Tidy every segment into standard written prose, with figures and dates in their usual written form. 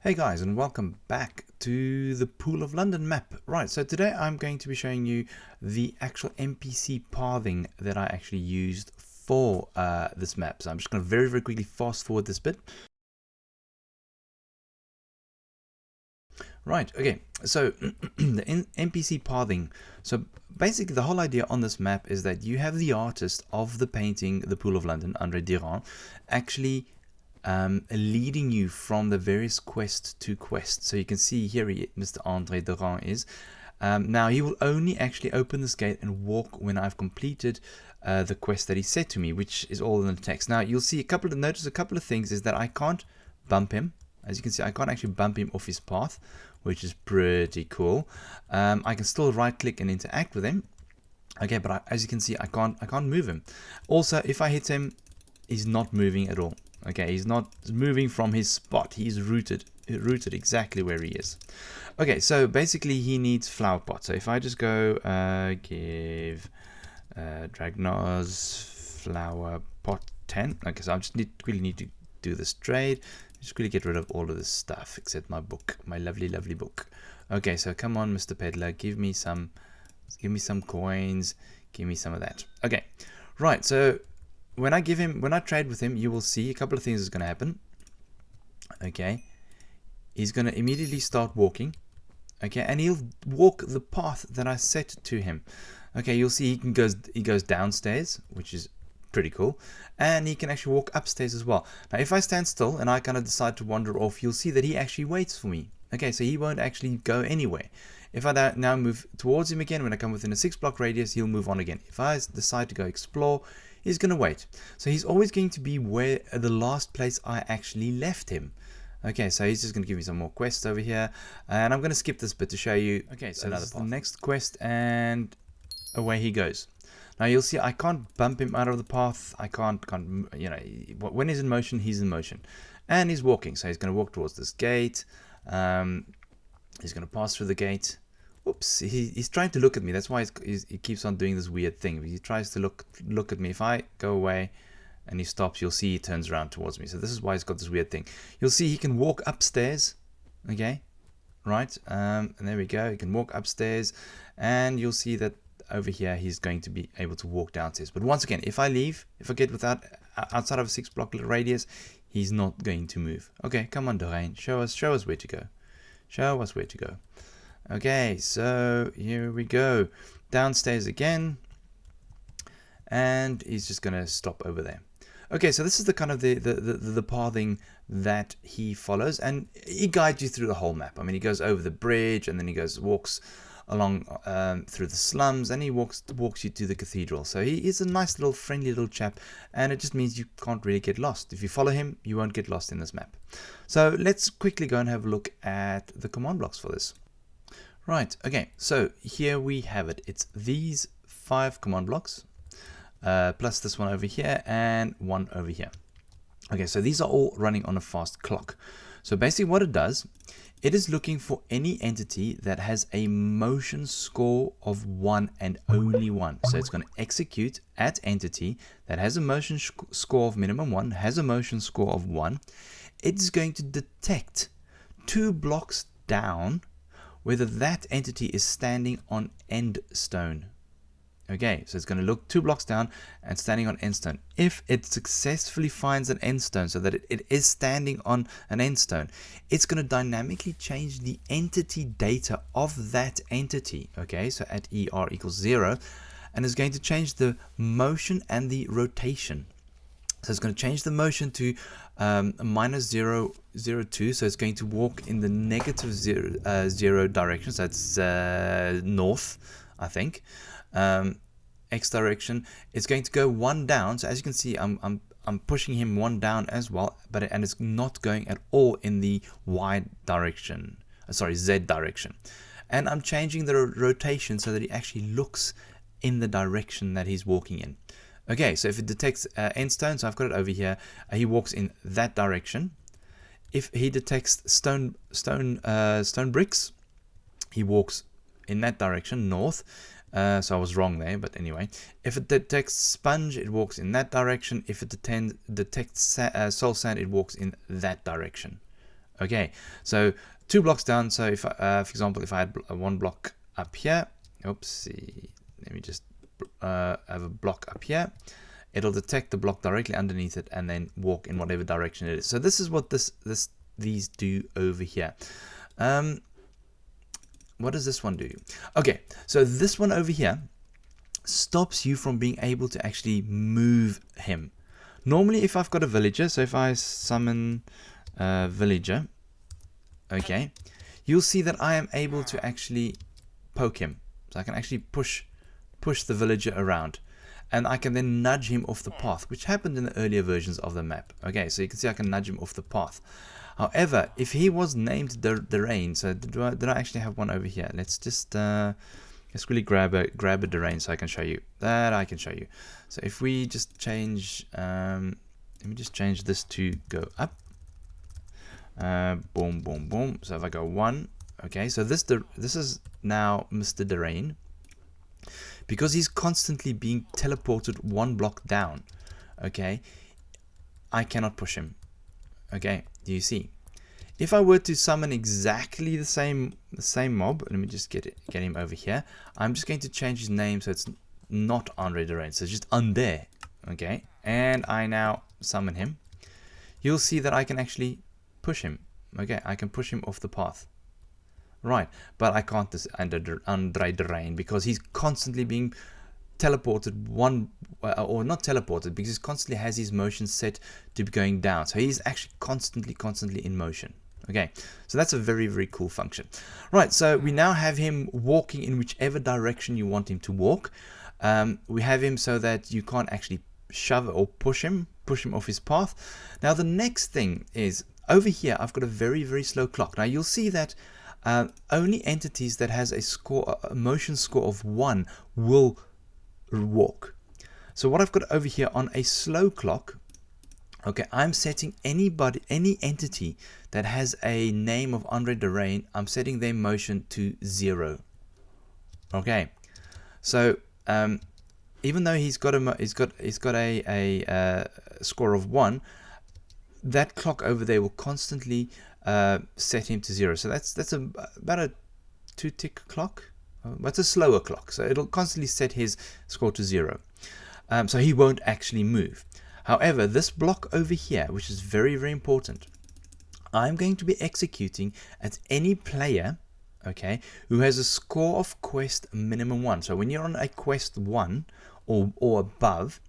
Hey guys, and welcome back to the Pool of London map. Right, so today I'm going to be showing you the actual NPC pathing that I actually used for this map. So I'm just going to very quickly fast forward this bit. Right, okay, so the NPC pathing. So basically the whole idea on this map is that you have the artist of the painting The Pool of London, André Durand, actually leading you from the various quest to quest. So you can see here Mr. André Durand is. Now he will only actually open this gate and walk when I've completed the quest that he said to me, which is all in the text. Now you'll see notice a couple of things is that I can't bump him. As you can see, I can't actually bump him off his path, which is pretty cool. I can still right click and interact with him. Okay, but as you can see, I can't move him. Also, if I hit him, he's not moving at all. Okay, he's not moving from his spot. He's rooted exactly where he is. Okay, so basically he needs flower pot. So if I just go give Dragnos flower pot 10. Okay, so I just really need to do this trade. Just really get rid of all of this stuff except my book, my lovely book. Okay, so come on, Mr. Peddler, give me some coins, give me some of that. Okay, right, so when I trade with him, you will see a couple of things is going to happen. Okay, he's going to immediately start walking. Okay, and he'll walk the path that I set to him. Okay, you'll see he goes downstairs, which is pretty cool, and he can actually walk upstairs as well. Now if I stand still and I kind of decide to wander off, you'll see that he actually waits for me. Okay, so he won't actually go anywhere. If I now move towards him again, when I come within a 6-block radius, he'll move on again. If I decide to go explore, he's going to wait. So he's always going to be where the last place I actually left him. Okay, so he's just going to give me some more quests over here, and I'm going to skip this bit to show you. Okay, so this is the next quest, and away he goes. Now you'll see I can't bump him out of the path. I can't, you know, when he's in motion, he's in motion. And he's walking, so he's going to walk towards this gate. He's going to pass through the gate. Oops, he's trying to look at me. That's why he keeps on doing this weird thing. He tries to look at me. If I go away and he stops, you'll see he turns around towards me. So this is why he's got this weird thing. You'll see he can walk upstairs. Okay, right, and there we go. He can walk upstairs, and you'll see that over here he's going to be able to walk downstairs. But once again, if I get outside of a 6-block radius, he's not going to move. Okay, come on, Doreen, show us where to go. Show us where to go. Okay, so here we go. Downstairs again, and he's just gonna stop over there. Okay, so this is the kind of the pathing that he follows, and he guides you through the whole map. I mean, he goes over the bridge, and then he walks along through the slums, and he walks you to the cathedral. So he is a nice little friendly little chap, and it just means you can't really get lost. If you follow him, you won't get lost in this map. So let's quickly go and have a look at the command blocks for this. Right, okay, so here we have it. It's these 5 command blocks, plus this one over here and one over here. Okay, so these are all running on a fast clock. So basically what it does, it is looking for any entity that has a motion score of 1 and only 1. So it's going to execute at entity that has a motion score of minimum 1, has a motion score of 1. It's going to detect 2 blocks down whether that entity is standing on end stone. Okay, so it's going to look 2 blocks down and standing on end stone. If it successfully finds an end stone so that it is standing on an end stone, it's going to dynamically change the entity data of that entity. Okay, so at ER equals 0, and it's going to change the motion and the rotation. So it's going to change the motion to minus 0.02, so it's going to walk in the negative 0 direction, so it's north, I think. X direction, it's going to go 1 down. So as you can see, I'm pushing him 1 down as well, and it's not going at all in the Y direction. Sorry, Z direction. And I'm changing the rotation so that he actually looks in the direction that he's walking in. Okay, so if it detects end stone, so I've got it over here, he walks in that direction. If he detects stone bricks, he walks in that direction, north. So I was wrong there, but anyway. If it detects sponge, it walks in that direction. If it detects soul sand, it walks in that direction. Okay, so 2 blocks down. So if for example, if I had 1 block up here, oopsie, let me just have a block up here, it'll detect the block directly underneath it and then walk in whatever direction it is. So this is what these do over here. What does this one do? Okay, so this one over here stops you from being able to actually move him. Normally, if I've got a villager, so if I summon a villager, okay, you'll see that I am able to actually poke him. So I can actually push the villager around, and I can then nudge him off the path, which happened in the earlier versions of the map. Okay, so you can see I can nudge him off the path. However, if he was named Derain, so did I actually have one over here? Let's just let's really grab a Derain so I can show you. That I can show you. So if we just change, let me just change this to go up. Boom, boom, boom. So if I go 1, okay, so this is now Mr. Derain, because he's constantly being teleported 1 block down. Okay, I cannot push him. Okay, do you see? If I were to summon exactly the same mob, let me just get him over here. I'm just going to change his name so it's not Andre Derain, so it's just Unde. Okay, and I now summon him. You'll see that I can actually push him. Okay, I can push him off the path. Right, but I can't this Andre Derain because he's constantly being teleported or not teleported, because he constantly has his motion set to be going down. So he's actually constantly in motion. Okay, so that's a very, very cool function. Right, so we now have him walking in whichever direction you want him to walk. We have him so that you can't actually shove or push him off his path. Now the next thing is over here I've got a very, very slow clock. Now you'll see that only entities that has a motion score of 1 will walk. So what I've got over here on a slow clock, okay, I'm setting any entity that has a name of Andre Derain, I'm setting their motion to 0. Okay, so even though he's got a score of 1, that clock over there will constantly set him to 0. So that's about a 2-tick clock. But it's a slower clock, so it'll constantly set his score to 0. So he won't actually move. However, this block over here, which is very, very important, I'm going to be executing at any player, okay, who has a score of quest minimum 1. So when you're on a quest 1 or above,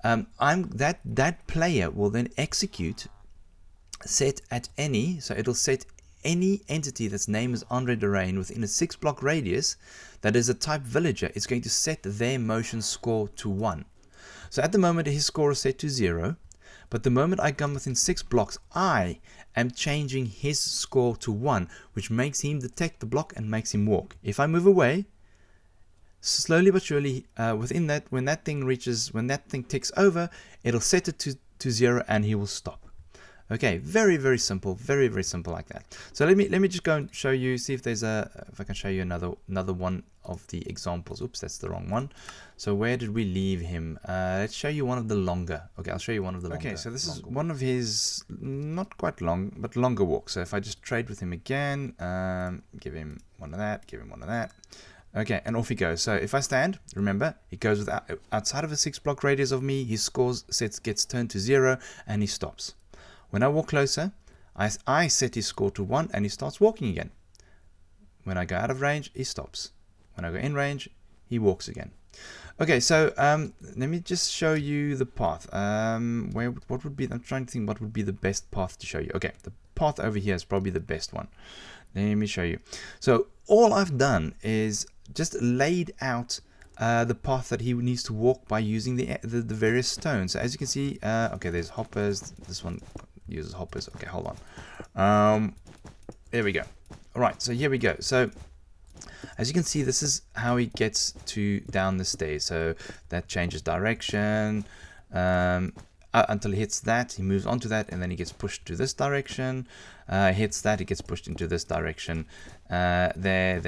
that player will then execute set at any, so it'll set any entity that's name is Andre Derain within a 6-block radius that is a type villager. It's going to set their motion score to 1. So at the moment his score is set to 0, but the moment I come within 6 blocks, I am changing his score to 1, which makes him detect the block and makes him walk. If I move away, slowly but surely, within that, when that thing ticks over, it'll set it to 0 and he will stop. Okay, very, very simple, very, very simple like that. So let me just go and show you, see if there's if I can show you another one of the examples. Oops, that's the wrong one. So where did we leave him? Let's show you one of the longer. Okay, I'll show you one of the longer. Okay, so this is one of his not quite long, but longer walks. So if I just trade with him again, give him one of that, give him one of that. Okay, and off he goes. So if I stand, remember, he goes outside of a 6-block radius of me, his scores gets turned to 0, and he stops. When I walk closer, I set his score to 1 and he starts walking again. When I go out of range, he stops. When I go in range, he walks again. Okay, so let me just show you the path. What would be? I'm trying to think what would be the best path to show you. Okay, the path over here is probably the best one. Let me show you. So all I've done is just laid out the path that he needs to walk by using the various stones. So as you can see, okay, there's hoppers. This one uses hoppers. Okay, hold on. There we go. All right, so here we go. So as you can see, this is how he gets down the stairs. So that changes direction until he hits that. He moves on to that, and then he gets pushed to this direction. Hits that, he gets pushed into this direction. There,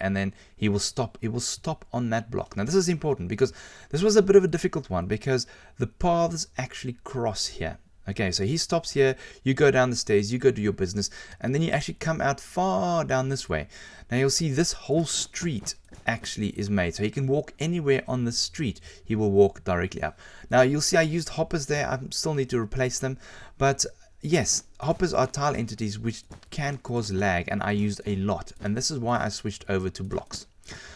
and then he will stop. He will stop on that block. Now this is important because this was a bit of a difficult one because the paths actually cross here. Okay, so he stops here, you go down the stairs, you go do your business, and then you actually come out far down this way. Now you'll see this whole street actually is made, so he can walk anywhere on the street. He will walk directly up. Now you'll see I used hoppers there. I still need to replace them, but yes, hoppers are tile entities which can cause lag, and I used a lot, and this is why I switched over to blocks.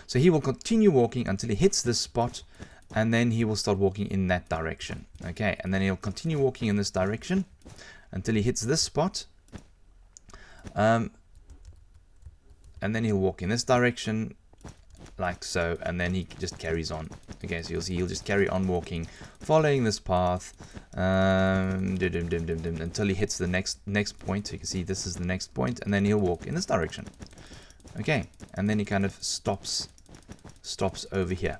So he will continue walking until he hits this spot, and then he will start walking in that direction. Okay, and then he'll continue walking in this direction until he hits this spot, and then he'll walk in this direction like so, and then he just carries on. Okay, so you'll see he'll just carry on walking, following this path until he hits the next point. So you can see this is the next point, and then he'll walk in this direction. Okay, and then he kind of stops over here.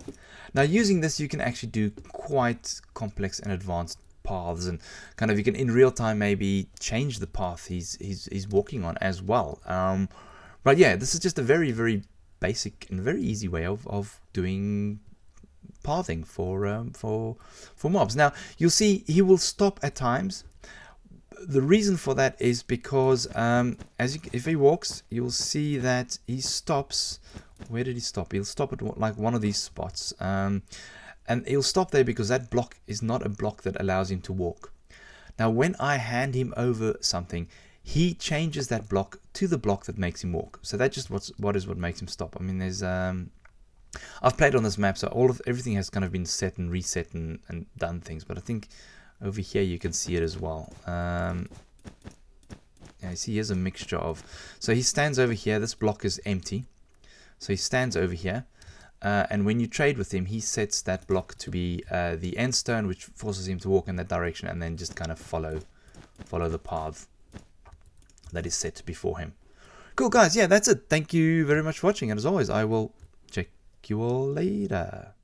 Now using this, you can actually do quite complex and advanced paths, and kind of you can in real time maybe change the path he's walking on as well. But yeah, this is just a very, very basic and very easy way of doing pathing for mobs. Now you'll see he will stop at times. The reason for that is because if he walks, you'll see that he stops. Where did he stop? He'll stop at like one of these spots, and he'll stop there because that block is not a block that allows him to walk. Now when I hand him over something, he changes that block to the block that makes him walk. So that's just what makes him stop. I mean, there's I've played on this map, so everything has kind of been set and reset and done things, but I think over here you can see it as well. Yeah, you see here's a mixture of, so he stands over here, this block is empty, so he stands over here, and when you trade with him, he sets that block to be the end stone, which forces him to walk in that direction, and then just kind of follow the path that is set before him. Cool, guys. Yeah, that's it. Thank you very much for watching, and as always, I will check you all later.